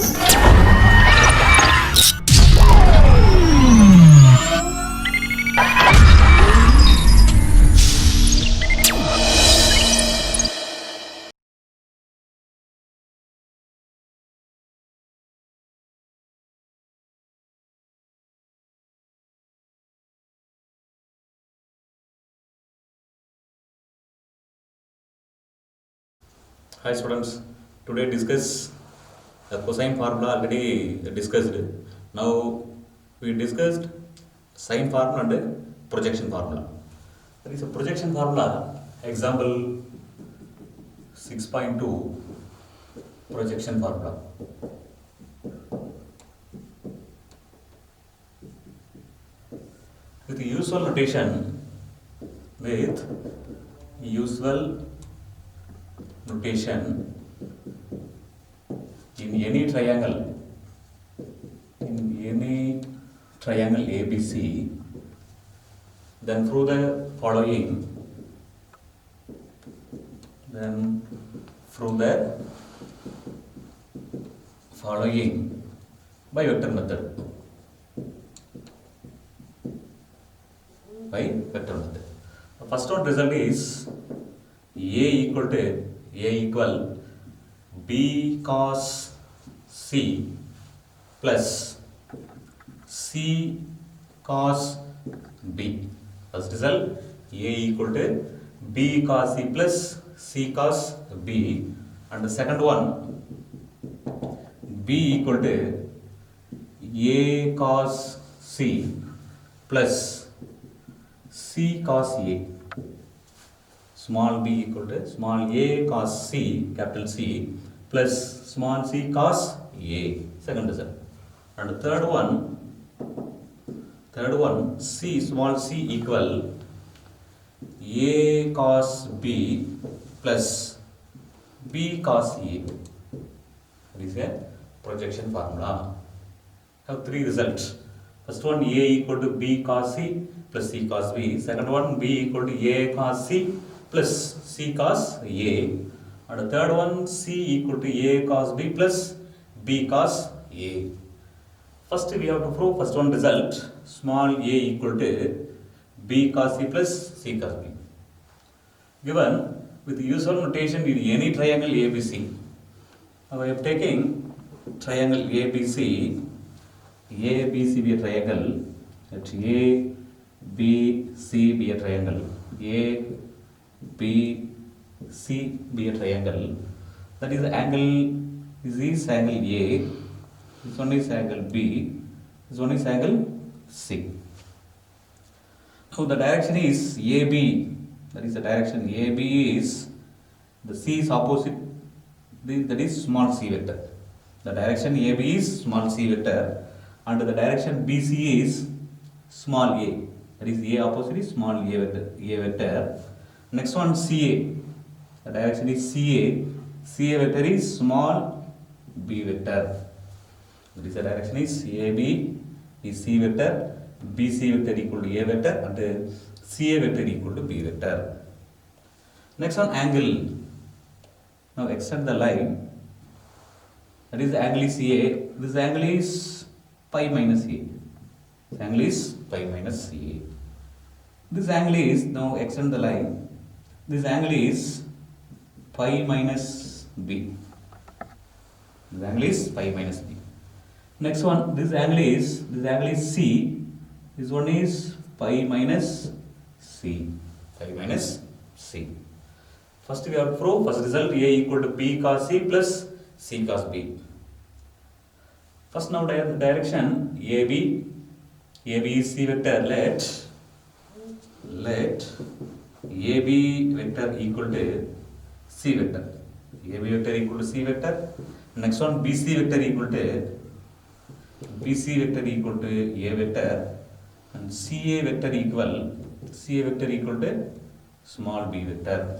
Hi students, today discuss the cosine formula already discussed. Now we discussed sine formula and projection formula. There is a projection formula, example 6.2 projection formula. With usual notation, in any triangle ABC, then through the following by vector method. The first one result is A equal B cos C plus C cos B. First result A equal to B cos C plus C cos B, and the second one B equal to A cos C plus C cos A. Small b equal to small a cos C, capital C, plus small c cos A. Second result. And the third one C, small c equal A cos B plus B cos A. That is a projection formula. Have three results. First one A equal to B cos C plus C cos B. Second one B equal to A cos C plus C cos A. And the third one C equal to A cos B plus B cos A. First we have to prove first one result, small a equal to B cos C plus C cos B. Given with usual notation in any triangle ABC. Now I am taking triangle ABC be a triangle, let A, B, C be a triangle, A, B, C be a triangle. That is the angle, this is angle A, this one is angle B, this one is angle C. Now the direction is AB, that is the direction AB is, the C is opposite, that is small c vector. The direction AB is small c vector, and the direction BC is small a, that is A opposite is small a vector. Next one CA, the direction is CA vector is small b vector. That is the direction is AB is C vector, BC vector equal to A vector, and CA vector equal to B vector. Next one angle. Now extend the line. That is the angle is CA. This angle is pi minus A. This angle is pi minus CA. This angle is, now extend the line. This angle is pi minus B. This angle is pi minus B. Next one, this angle is C. This one is pi minus C. Pi minus C. First we have to prove first result A equal to B cos C plus C cos B. First now direction AB is C vector, let AB vector equal to C vector. AB vector equal to C vector. Next one BC vector equal to A vector, and CA vector equal to small b vector.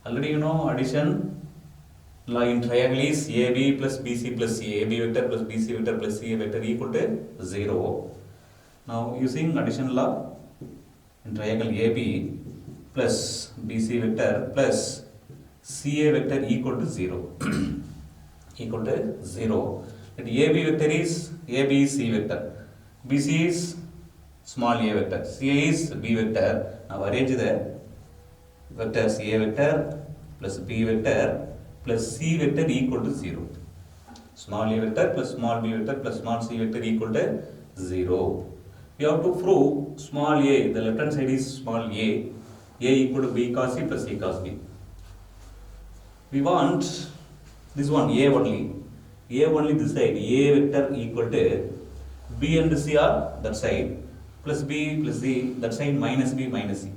Already you know addition law in triangle is AB plus BC plus CA, AB vector plus BC vector plus CA vector equal to 0. Now using addition law in triangle AB plus BC vector plus CA vector equal to 0. equal to 0. And AB vector is AB is C vector. BC is small a vector. CA is B vector. Now arrange the vectors A vector plus B vector plus C vector equal to 0. Small a vector plus small b vector plus small c vector equal to 0. We have to prove small a, the left hand side is small a equal to b cos c plus c cos b. We want this one a only this side, a vector equal to b and c are that side, plus b plus c that side, minus b minus c.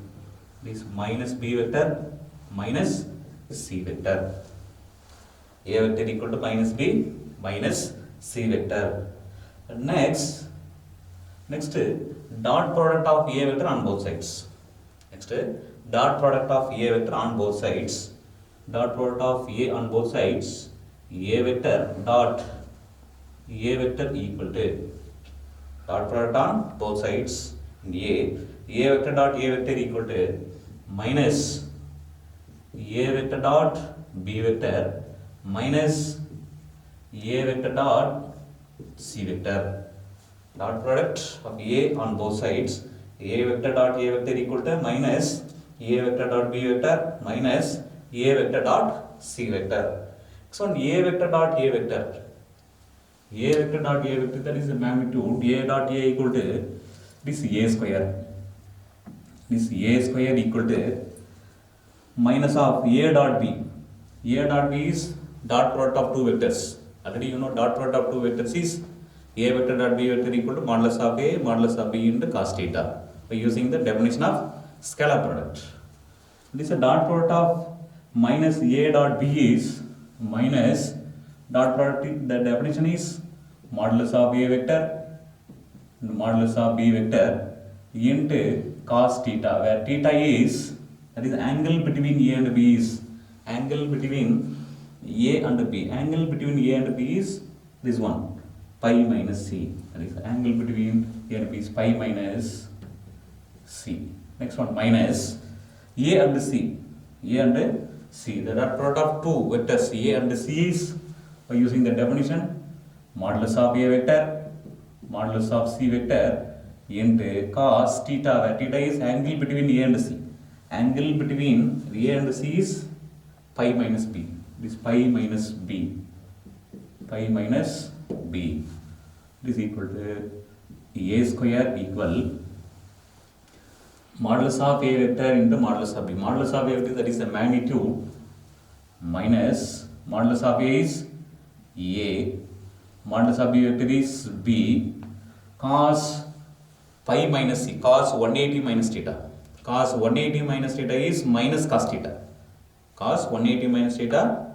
This minus b vector minus c vector. A vector equal to minus b minus c vector. Next dot product of a vector on both sides. Dot product of a vector on both sides. Dot product of a on both sides. A vector dot a vector equal to dot product on both sides. A vector dot a vector equal to minus a vector dot b vector minus a vector dot c vector. Dot product of a on both sides. A vector dot a vector equal to minus a vector dot b vector minus a vector dot c vector. So a vector dot a vector. A vector dot a vector, that is the magnitude a dot a equal to this a square. This a square equal to minus of a dot b. A dot b is dot product of two vectors. Already you know dot product of two vectors is a vector dot b vector equal to modulus of a modulus of b into cos theta by using the definition of scalar product. This is dot product of minus a dot b is minus dot product, the definition is modulus of a vector and modulus of b vector into cos theta, where theta is, that is angle between a and b is angle between a and b. Angle between a and b is this one, pi minus c. That is angle between a and b is pi minus c. Next one, minus a and c. A and c, the dot product of two vectors a and c is, by using the definition, modulus of a vector modulus of c vector into cos theta, where theta is angle between a and c. Angle between a and c is pi minus b. This pi minus b. Pi minus b. This is equal to a square equal modulus of a vector into modulus of b. Modulus of a vector, that is the magnitude, minus modulus of a is a, modulus of b vector is b, cos pi minus c, cos 180 minus theta. Cos 180 minus theta is minus cos theta. Cos 180 minus theta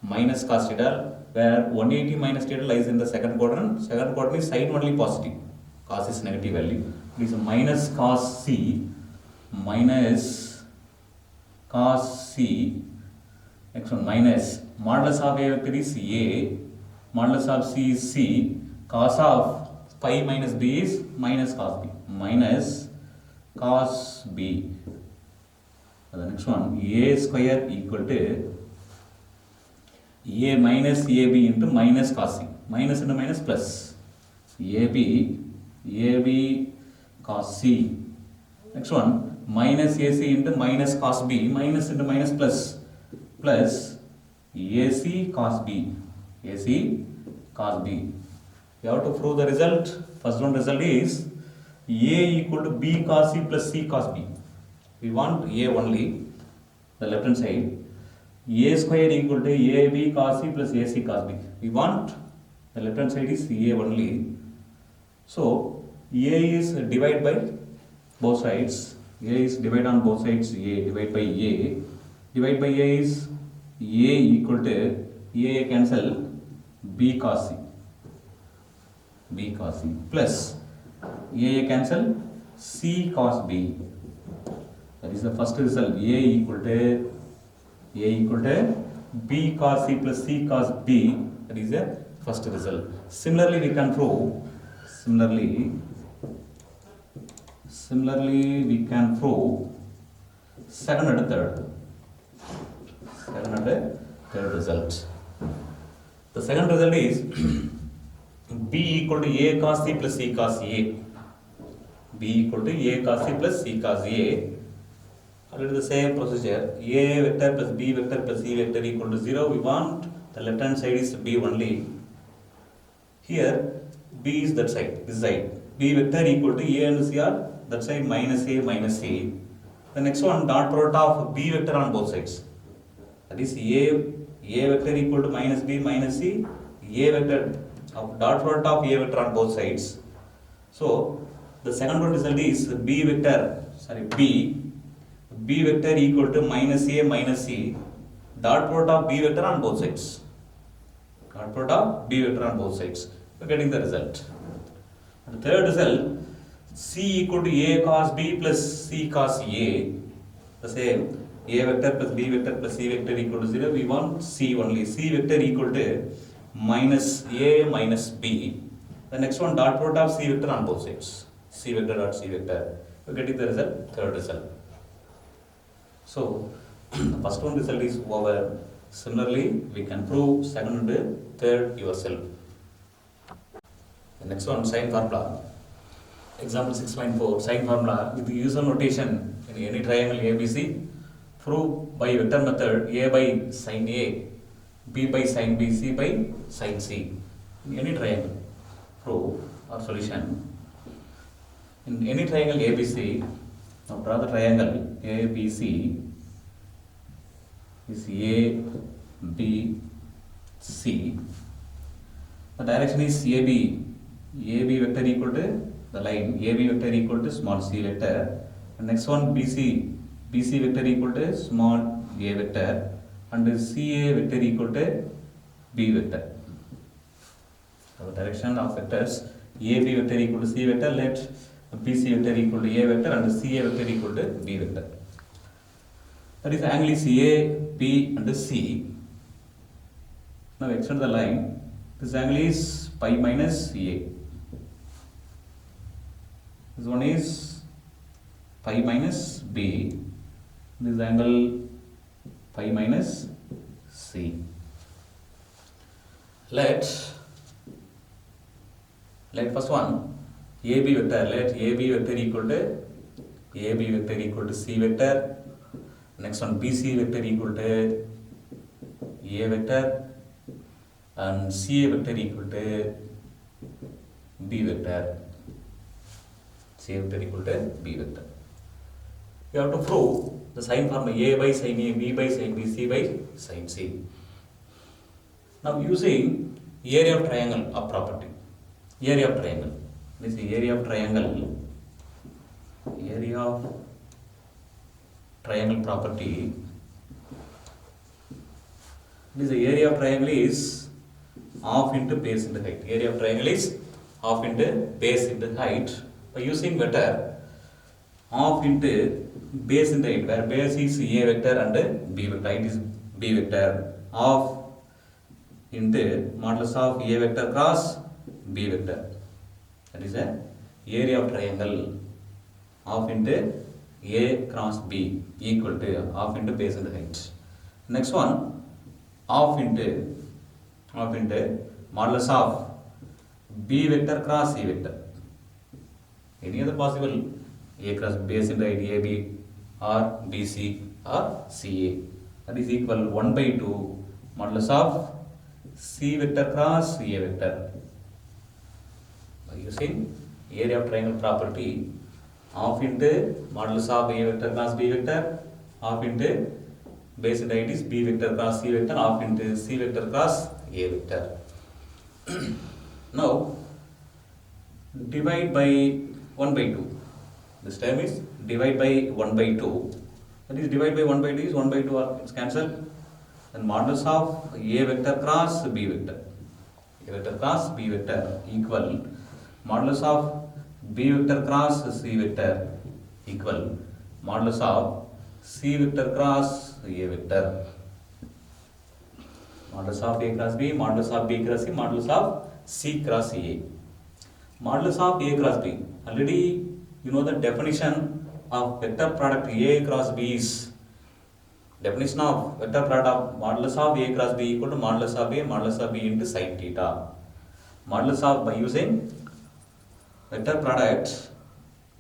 minus cos theta, where 180 minus theta lies in the second quadrant. Second quadrant is side only positive. Cos is negative value. It is minus cos c minus cos c. Next one, minus modulus of a vector is a, modulus of c is c, cos of pi minus b is minus cos b, minus cos b. The next one, a square equal to a minus ab into minus cos c. Minus into minus plus ab cos c. Next one, minus ac into minus cos b, minus into minus plus ac cos b. AC cos b. You have to prove the result. First one result is a equal to b cos c plus c cos b. We want a only, the left hand side. A square equal to ab cos c plus ac cos b. We want, the left hand side is a only. So a is divided by both sides. A is divided on both sides. A divided by a. Divided by a is a equal to a cancel b cos c. B cos c plus a cancel c cos b. That is the first result. A equal to b cos c plus c cos b. That is the first result. Similarly, we can prove. Similarly, we can prove second and third result. The second result is B equal to A cos C plus C cos A. B equal to A cos C plus C cos A. Already the same procedure. A vector plus B vector plus C vector equal to 0. We want the left hand side is B only. Here B is that side, this side. B vector equal to A and C are that side minus A minus C. The next one, dot product of B vector on both sides. That is A vector equal to minus B minus C. A vector of dot product of A vector on both sides. So the second one result is B vector equal to minus A minus C. Dot product of B vector on both sides. Dot product of B vector on both sides. We are getting the result. And the third result, C equal to A cos B plus C cos A. The same. A vector plus B vector plus C vector equal to 0. We want C only. C vector equal to minus A minus B. The next one, dot product of C vector on both sides. C vector dot C vector. We are getting the result, third result. So, the first one result is over. Similarly, we can prove second and third yourself. The next one, sine formula. Example 6.4, sine formula with the usual notation in any triangle ABC. Prove by vector method A by sin A, B by sin B, C by sin C. In any triangle, prove or solution. In any triangle ABC, now draw the triangle ABC is A, B, C. The direction is AB. AB vector equal to the line AB vector equal to small c vector. And next one BC vector equal to small a vector and CA vector equal to B vector. So the direction of vectors AB vector equal to C vector, let BC vector equal to A vector and CA vector equal to B vector. That is angle is A, B and C. Now extend the line. This angle is pi minus A. This one is pi minus B. This angle pi minus C. Let first one AB vector. Let AB vector equal to C vector. Next one BC vector equal to A vector and CA vector equal to B vector. CA vector equal to B vector. You have to prove the sign formula A by sin A, B by sin B, C by sin C. Now using area of triangle of property. Area of triangle. This is area of triangle. Area of triangle property. This area of triangle is half into base into height. Area of triangle is half into base into height. By using vector half into base into height, where base is A vector and B vector, height is B vector, half into modulus of A vector cross B vector. That is a area of triangle. Half into A cross B equal to half into base into height. Next one, half into modulus of B vector cross C vector. Any other possible A cross base into height AB or BC or CA. That is equal 1 by 2 modulus of C vector cross A vector. By using area of triangle property, half into modulus of A vector cross B vector, half into base into height is B vector cross C vector, half into C vector cross A vector. Now divide by 1 by 2. This term is divide by 1 by 2. That is divide by 1 by 2 is 1 by 2 is cancelled. Then modulus of A vector cross B vector. A vector cross B vector equal modulus of B vector cross C vector equal modulus of C vector cross A vector. Modulus of A cross B, modulus of B cross C, modulus of C cross A. Modulus of A cross B. Already you know the definition of vector product A cross B is Definition of vector product of modulus of A cross B equal to modulus of B into sin theta. Modulus of, by using vector product,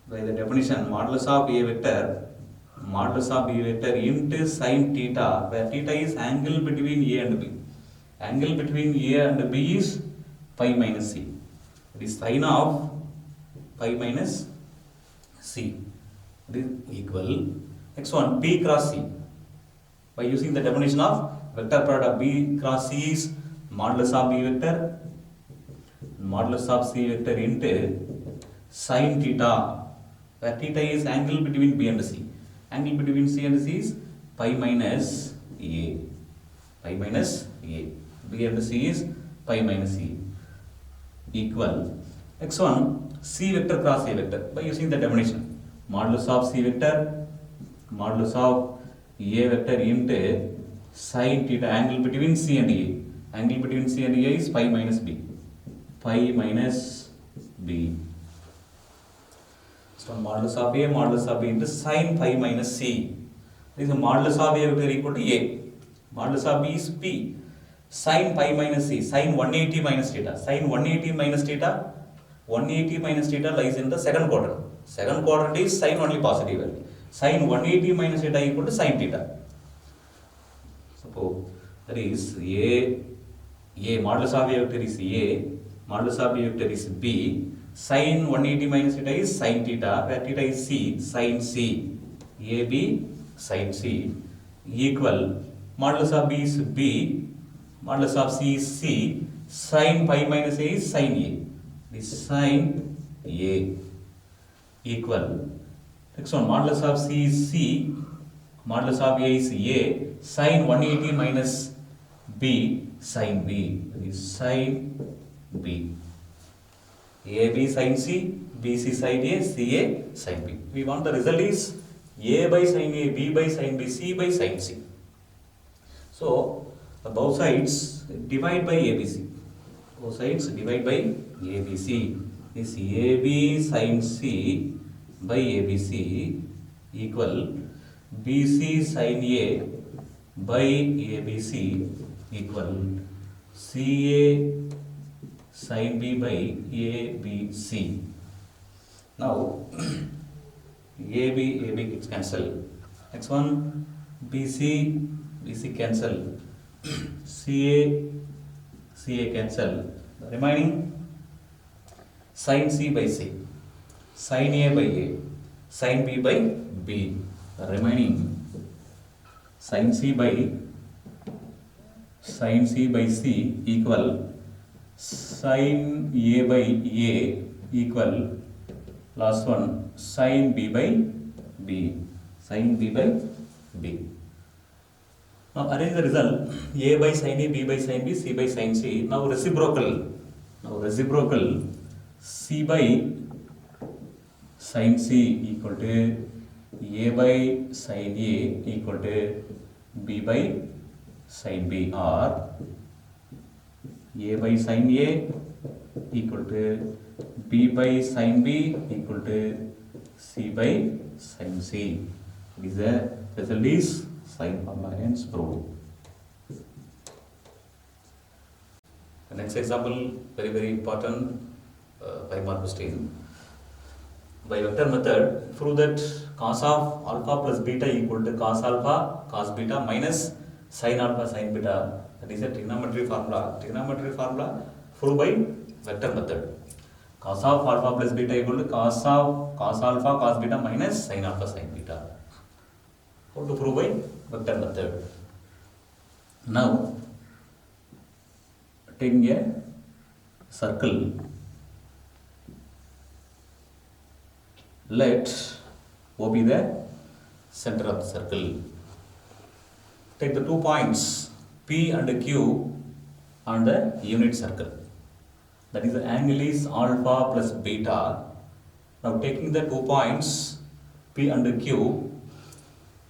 by the definition, modulus of A vector, modulus of B vector into sin theta, where theta is angle between A and B. Angle between A and B is pi minus C. It is sin of pi minus C. It is equal x1 B cross C. By using the definition of vector product B cross C is modulus of B vector, modulus of C vector into sin theta, where theta is angle between B and C. Angle between C and C is pi minus A. Pi minus A. B and C is pi minus A. Equal x1 C vector cross A vector. By using the definition, modulus of C vector, modulus of A vector into sin theta, angle between C and A. Angle between C and A is pi minus B. Pi minus B. So modulus of A into sin pi minus C. This is modulus of A vector equal to A. Modulus of B is P. Sin pi minus C. Sin 180 minus theta. Sin 180 minus theta. 180 minus theta lies in the second quadrant. Second quadrant is sin only positive value. Sin 180 minus theta equal to sin theta. Suppose that is A modulus of A vector is A, modulus of B vector is B. Sin 180 minus theta is sin theta, where theta is C, sin C. AB sin C equal modulus of B is B, modulus of C is C, sin pi minus A is sin A. This sin A equal x1 modulus of C is C, modulus of A is A, sin 180 minus B, sin B. This is sin B. AB sin C, BC sin A, CA sin B. We want the result is A by sin A, B by sin B, C by sin C. So both sides divide by ABC. Both sides divide by ABC. This AB sin C by ABC equal BC sin A by ABC equal CA sin B by ABC. Now AB gets cancelled. X1 BC cancel. CA cancel. The remaining sin C by C, sin A by A, sin B by B. The remaining sin C by C equal sin A by A equal last one sin B by B. Sin B by B. Now arrange the result. A by sin A, B by sin B, C by sin C. Now reciprocal. C by sin C equal to A by sin A equal to B by sin B, or A by sin A equal to B by sin B equal to C by sin C. This is the result is sin formula hence proved. The next example, very important 5-mark question. By vector method, prove that cos of alpha plus beta equal to cos alpha cos beta minus sin alpha sin beta. That is a trigonometry formula. Trigonometry formula proved by vector method. Cos of alpha plus beta equal to cos of cos alpha cos beta minus sin alpha sin beta. How to prove by vector method? Now taking a circle, let O be the center of the circle. Take the 2 points P and Q on the unit circle. That is, the angle is alpha plus beta. Now taking the 2 points P and Q,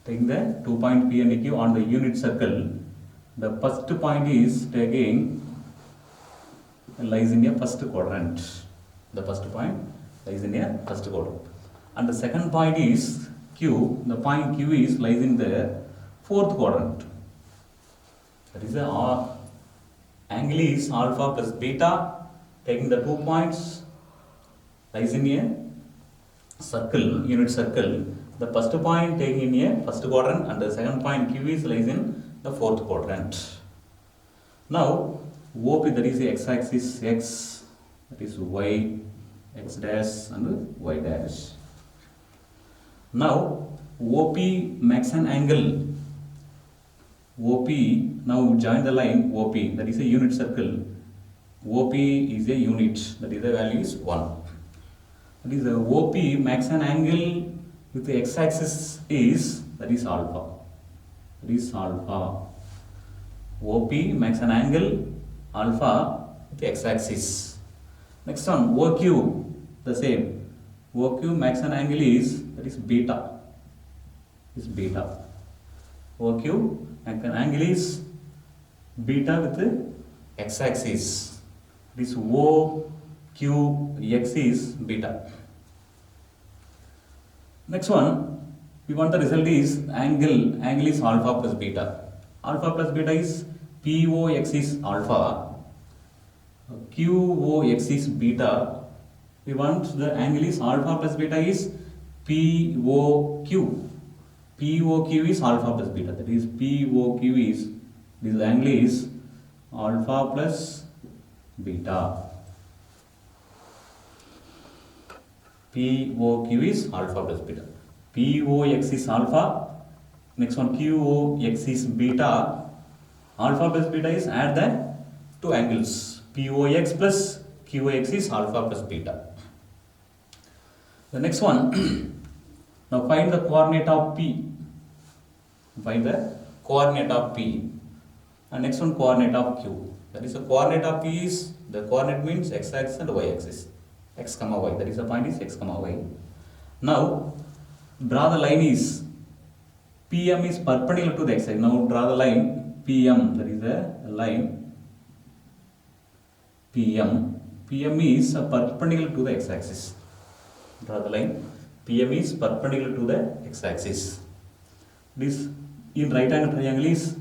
taking the 2 point P and Q on the unit circle, the first point is taking lies in a first quadrant. The first point lies in a first quadrant. And the second point is Q. The point Q is lies in the fourth quadrant. That is the angle is alpha plus beta, taking the 2 points lies in a circle, unit circle. The first point taking in a first quadrant and the second point Q is lies in the fourth quadrant. Now OP, that is the x-axis x, that is y, x dash and y dash. Now OP makes an angle. OP, now join the line OP, that is a unit circle. OP is a unit, that is the value is 1. That is the OP makes an angle with the x-axis is, that is alpha. That is alpha. OP makes an angle alpha with the x-axis. Next one, OQ, the same. OQ makes an angle is, that is beta. Is beta. OQ makes an angle is beta with the x-axis. This OQX is beta. Next one, we want the result is angle is alpha plus beta. Alpha plus beta is POX is alpha, QOX is beta. We want the angle is alpha plus beta is POQ. POQ is alpha plus beta. That is POQ is, this angle is alpha plus beta. POQ is alpha plus beta. POX is alpha. Next one, QOX is beta. Alpha plus beta is add the two angles. POX plus QOX is alpha plus beta. The next one, now find the coordinate of P. Find the coordinate of P. And next one, coordinate of Q. That is the coordinate of P is, the coordinate means x-axis and y-axis. X comma y, that is the point is x comma y. Now draw the line is PM is perpendicular to the x-axis. Now draw the line PM, that is the line PM. PM is perpendicular to the x-axis. Draw the line PM is perpendicular to the x-axis. This in right angle triangle is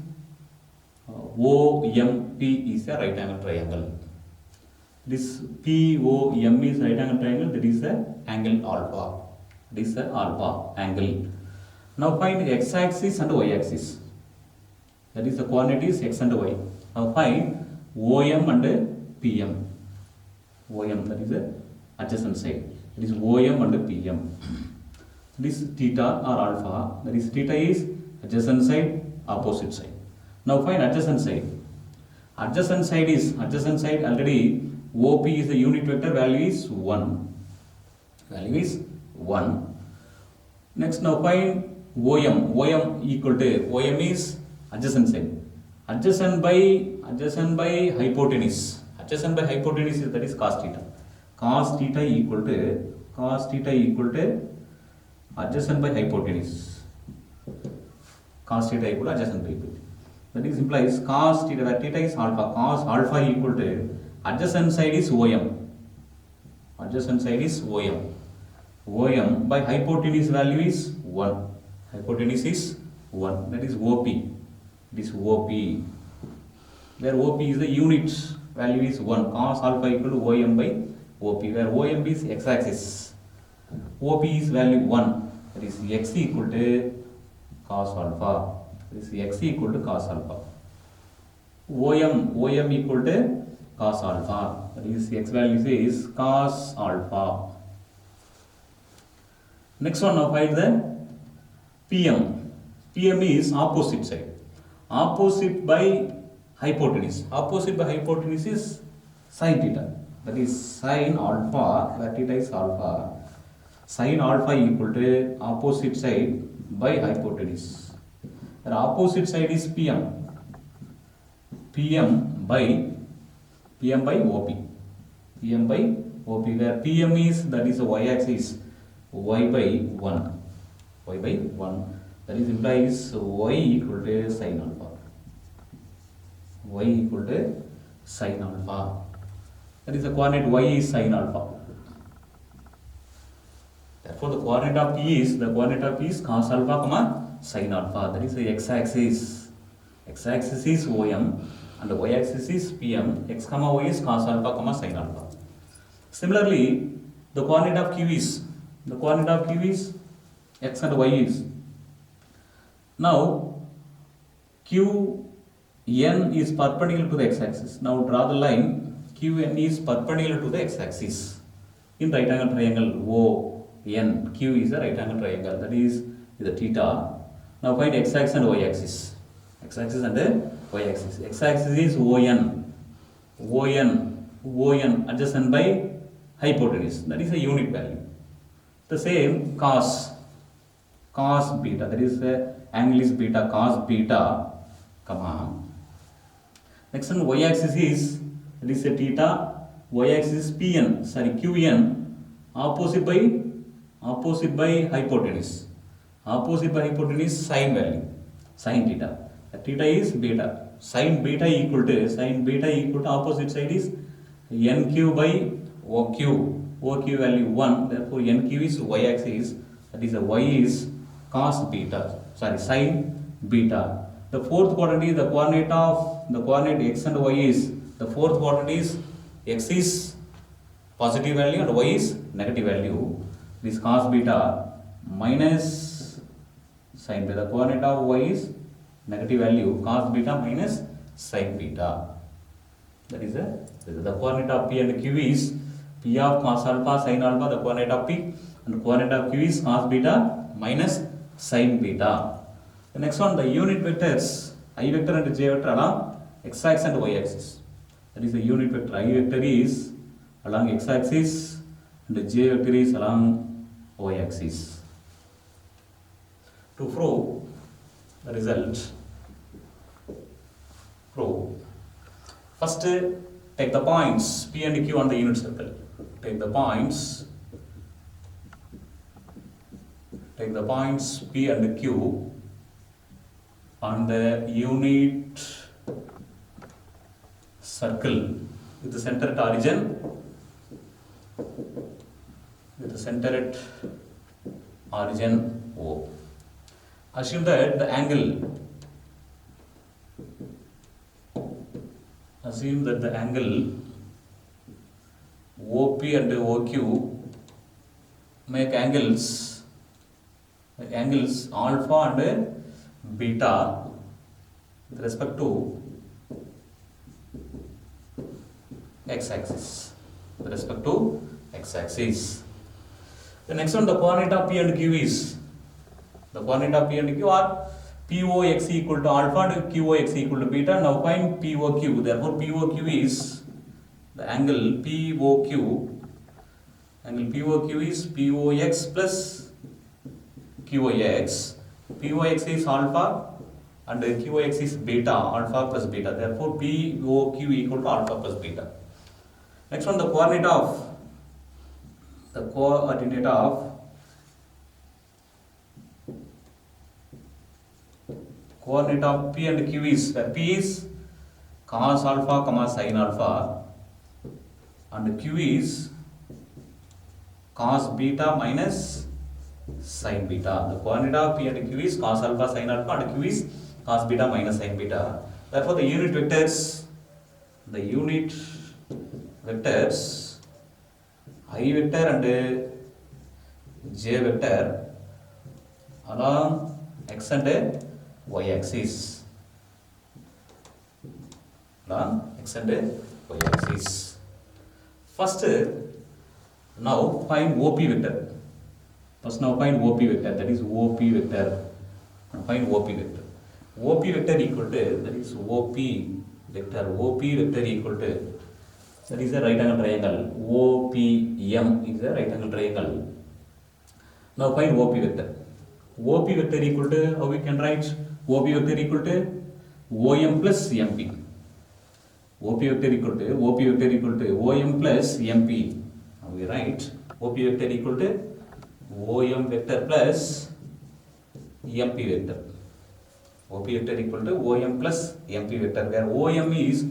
OMP is a right angle triangle. This POM is right angle triangle, that is the angle alpha. This is the alpha angle. Now find x-axis and y-axis. That is the coordinate is x and y. Now find OM and PM. OM, that is the adjacent side. That is OM and PM. This theta or alpha, that is theta is adjacent side, opposite side. Now find adjacent side. Adjacent side already OP is the unit vector, value is 1. Value is 1. Next now find OM. OM equal to, OM is adjacent side. Adjacent by hypotenuse. Adjacent by hypotenuse is, that is cos theta. Cos theta equal to adjacent by hypotenuse. Cos theta equal to adjacent by hypotenuse. That is implies cos theta, where theta is alpha. Cos alpha equal to adjacent side is OM. Adjacent side is OM. OM by hypotenuse value is 1. Hypotenuse is 1. That is OP. This OP. Where OP is the unit value is 1. Cos alpha equal to OM by OP. Where OM is x-axis. OP is value 1. That is x equal to cos alpha. That is x equal to cos alpha. OM equal to cos alpha. That is x value is cos alpha. Next one, now find the PM. PM is opposite side. Opposite by hypotenuse. Opposite by hypotenuse is sin theta. That is sin alpha, where theta is alpha. Sin alpha equal to opposite side by hypotenuse. The opposite side is PM. PM by OP. PM by OP, where PM is, that is the y-axis, y by 1. Y by 1. That is implies y equal to sin alpha. Y equal to sin alpha. That is the coordinate y is sin alpha. Therefore, the coordinate of P is cos alpha, comma sin alpha. That is the x-axis. X-axis is OM and the y-axis is PM. X comma y is cos alpha comma sin alpha. Similarly, the coordinate of Q is x and y is. Now QN is perpendicular to the x-axis. Now draw the line. QN is perpendicular to the x-axis in right angle triangle ON. Q is a right angle triangle, that is the theta. Now find x-axis and y-axis. X-axis and y-axis. X-axis is ON adjacent by hypotenuse, that is a unit value. The same cos beta, that is angle is beta, cos beta, comma. Next one, y-axis is, that is a theta, y-axis is QN, opposite by hypotenuse. Opposite by hypotenuse sin value, sin theta. Theta is beta. Sin beta equal to opposite side is NQ by OQ. OQ value 1. Therefore NQ is y-axis. That is y is cos beta. Sin beta. The fourth quadrant is the coordinate x and y is. The fourth quadrant is x is positive value and y is negative value. This cos beta minus sin beta. The coordinate of y is negative value, cos beta minus sin beta. That is the coordinate of P and Q is P of cos alpha sin alpha, the coordinate of P, and the coordinate of Q is cos beta minus sin beta. The next one, the unit vectors I vector and j vector along x axis and y axis. That is the unit vector. I vector is along x axis and j vector is along y axis. To prove the result, first take the points P and Q on the unit circle. Take the points P and Q on the unit circle with the center at origin, O. Assume that the angle OP and OQ make angles alpha and beta with respect to x-axis. The next one, the coordinate of P and Q is, the coordinate of P and Q are POX equal to alpha and QOX equal to beta. Now find POQ. Therefore POQ is the angle POQ. Angle POQ is POX plus QOX. POX is alpha and QOX is beta, alpha plus beta. Therefore POQ equal to alpha plus beta. Next one, the coordinate of P and Q is, where P is cos alpha comma sin alpha and Q is cos beta minus sin beta. The coordinate of P and Q is cos alpha sin alpha and Q is cos beta minus sin beta. Therefore the unit vectors I vector and j vector along x and y axis. First, now find OP vector. That is OP vector. Find OP vector. OP vector equal to, that is OP vector equal to, that is a right angle triangle. OPM is a right angle triangle. Now find OP vector. OP vector equal to, how we can write? OP vector equal to OM plus MP. OP vector equal to OM plus MP. Now we write OP vector equal to OM vector plus MP vector. OP vector equal to OM plus MP vector, where OM is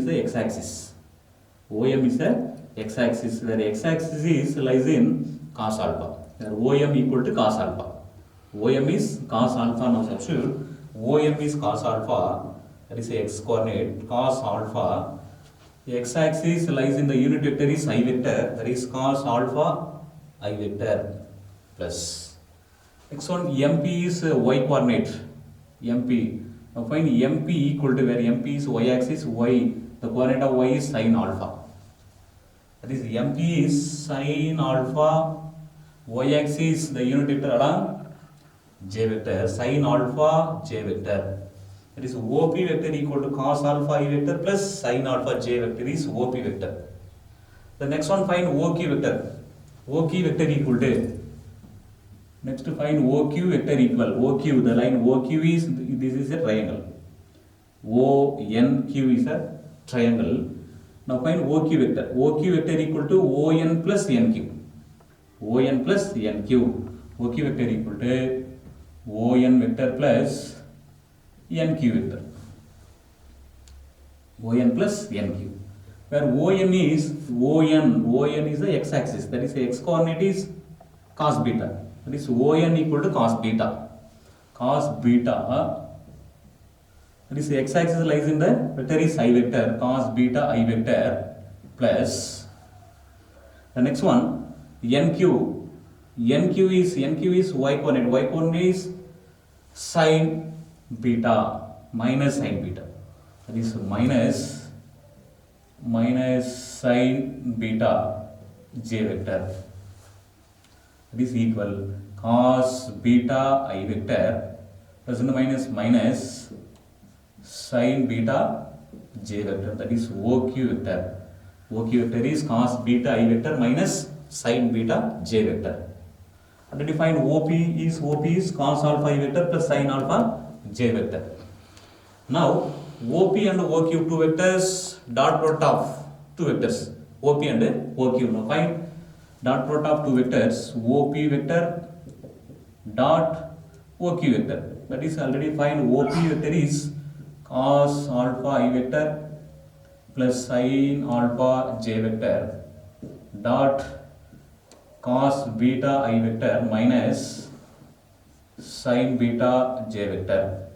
the x-axis. OM is the x-axis, where x-axis lies in cos alpha. Where OM equal to cos alpha. OM is cos alpha. Now substitute OM is cos alpha, that is x coordinate, cos alpha. The x-axis lies in the unit vector is I vector, that is cos alpha I vector plus. Next one, MP is y coordinate, MP. Now find MP equal to where MP is y axis, y, the coordinate of y is sin alpha. That is MP is sin alpha, y axis the unit vector along j vector, sin alpha j vector. That is OP vector equal to cos alpha I vector plus sin alpha j vector is OP vector. The next one, find OQ vector. OQ vector equal to, next to find OQ vector equal, OQ, the line OQ is, this is a triangle. ONQ is a triangle. Now find OQ vector. OQ vector equal to ON plus NQ. ON plus NQ. OQ vector equal to ON vector plus NQ vector. ON plus NQ. Where ON is the x-axis. That is the x coordinate is cos beta. That is ON equal to cos beta. Cos beta. That is the x-axis lies in the vector is I vector, cos beta I vector plus. The next one, NQ. NQ is y coordinate. Y coordinate is sin beta minus sin beta. That is minus sin beta j vector. That is equal cos beta I vector plus and minus sin beta j vector. That is OQ vector. OQ vector is cos beta I vector minus sin beta j vector. And define OP is cos alpha I vector plus sin alpha j vector. Now OP and OQ two vectors, dot product of two vectors, OP and OQ. Now find dot product of two vectors, OP vector dot OQ vector. That is already find OP vector is cos alpha I vector plus sin alpha j vector dot cos beta I vector minus sin beta j vector.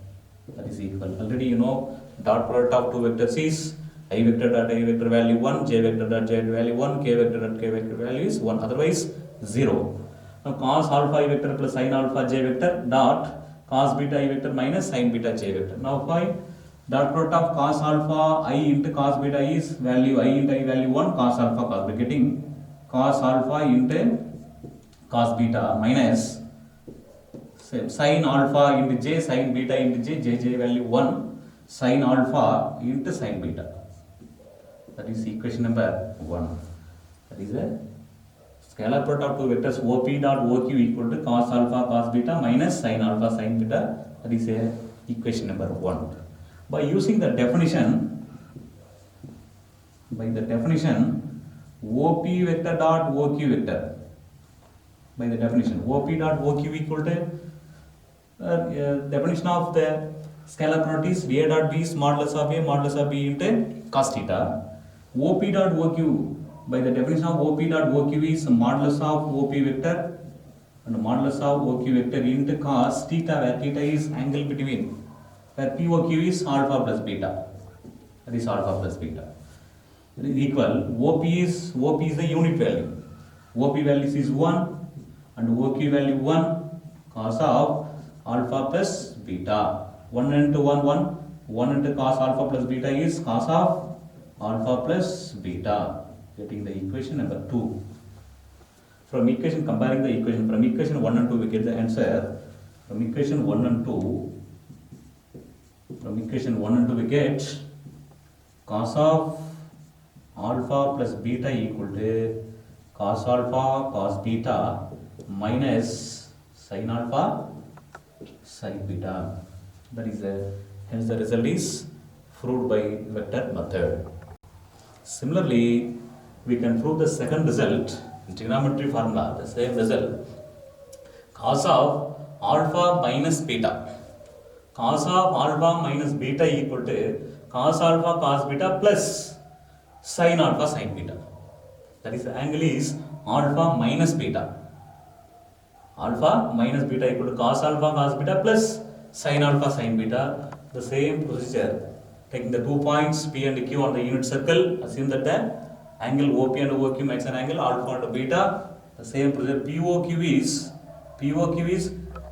That is equal. Already you know dot product of two vectors is I vector dot I vector value 1, j vector dot j value 1, k vector dot k vector value is 1, otherwise 0. Now cos alpha I vector plus sin alpha j vector dot cos beta I vector minus sin beta j vector. Now find dot product of cos alpha I into cos beta is value I into I value 1, cos alpha cos beta, getting cos alpha into cos beta minus sin alpha into j, sin beta into j value 1, sin alpha into sin beta. That is equation number 1. That is a scalar product of two vectors OP dot OQ equal to cos alpha cos beta minus sin alpha sin beta. That is a equation number 1. By using the definition, OP vector dot OQ vector. By the definition, OP dot OQ equal to definition of the scalar product is A dot B is modulus of B into cos theta. OP dot OQ, by the definition of OP dot OQ is modulus of OP vector and modulus of OQ vector into cos theta, where theta is angle between, where POQ is alpha plus beta. That is alpha plus beta. It is equal. OP is the unit value. OP value is 1 and OQ value 1, cos of alpha plus beta. 1 into 1, 1 into cos alpha plus beta is cos of alpha plus beta. Getting the equation number 2. From equation, comparing the equation, from equation 1 and 2 we get the answer. From equation 1 and 2, we get cos of alpha plus beta equal to cos alpha cos beta minus sin alpha sin beta. That is hence the result is proved by vector method. Similarly, we can prove the second result in trigonometry formula, the same result. Cos of alpha minus beta. Cos of alpha minus beta equal to cos alpha cos beta plus sin alpha sin beta. That is, the angle is alpha minus beta. alpha minus beta equal to cos alpha cos beta plus sin alpha sin beta. The same procedure, taking the 2 points P and Q on the unit circle, assume that the angle OP and OQ makes an angle alpha and beta. The same procedure, POQ is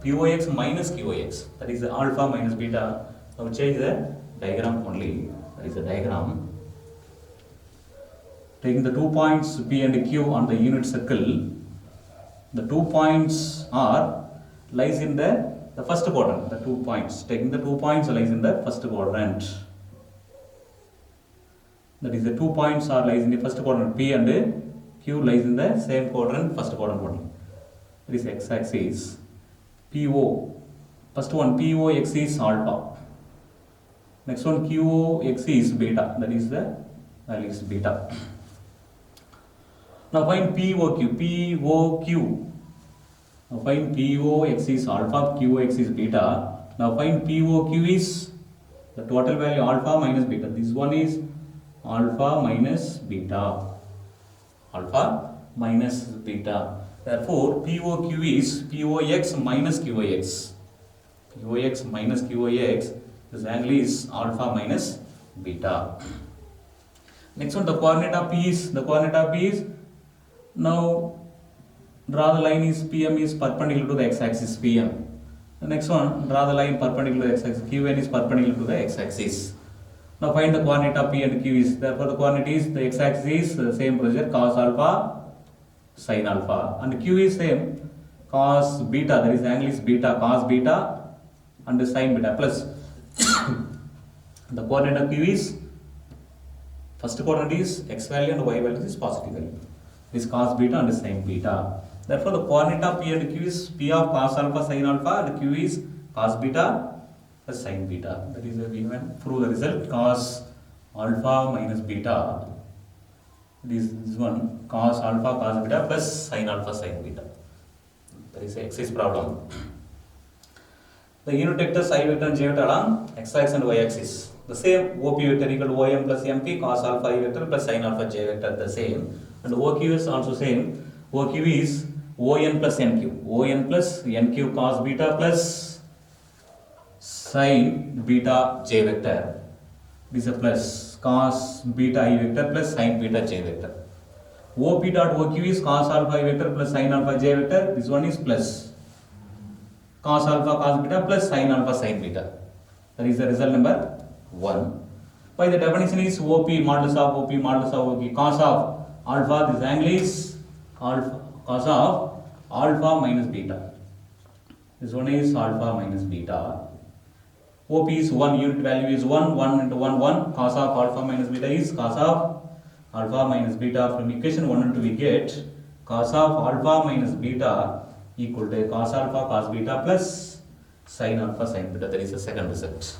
POX minus QOX, that is the alpha minus beta. Now change the diagram only, that is the diagram. Taking the 2 points P and Q on the unit circle, the 2 points are lies in the first quadrant. The 2 points, taking the 2 points lies in the first quadrant. That is the 2 points are lies in the first quadrant. P and Q lies in the same quadrant, first quadrant only. That is x-axis. PO, first one POX is alpha. Next one QOX is beta. That is the value is beta. Now find POQ. Now find POX is alpha, QOX is beta. Now find POQ is the total value alpha minus beta. This one is alpha minus beta. Alpha minus beta. Therefore, POQ is POX minus QOX. POX minus QOX. This angle is alpha minus beta. Next one, the coordinate of P is now draw the line is PM is perpendicular to the x-axis PM. The next one, draw the line perpendicular to the x-axis. QN is perpendicular to the x-axis. Now find the coordinate of P and Q is, therefore the coordinate is the x-axis is the same procedure, cos alpha sin alpha, and Q is same, cos beta, that is angle is beta, cos beta and sin beta plus the coordinate of Q is, first coordinate is x value and y value is positive value. This cos beta and sin beta. Therefore, the coordinate of P and Q is P of cos alpha sin alpha and Q is cos beta plus sin beta. That is we can prove the result, cos alpha minus beta. This one, cos alpha cos beta plus sin alpha sin beta. That is the exercise problem. The unit vectors I vector and j vector along x-axis and y-axis. The same, OP vector equal to OM plus MP, cos alpha I vector plus sin alpha j vector, the same. And OQ is also same. OQ is ON plus NQ. ON plus NQ cos beta plus sin beta j vector. This is a plus, cos beta I vector plus sin beta j vector. OP dot OQ is cos alpha I vector plus sin alpha j vector. This one is plus cos alpha cos beta plus sin alpha sin beta. That is the result number 1. By the definition is OP modulus of OP cos of alpha, this angle is alpha, cos of alpha minus beta. This one is alpha minus beta. OP is 1, unit value is 1 into 1, cos of alpha minus beta is cos of alpha minus beta. From equation 1 and 2 we get cos of alpha minus beta equal to cos alpha cos beta plus sin alpha sin beta. That is the second result.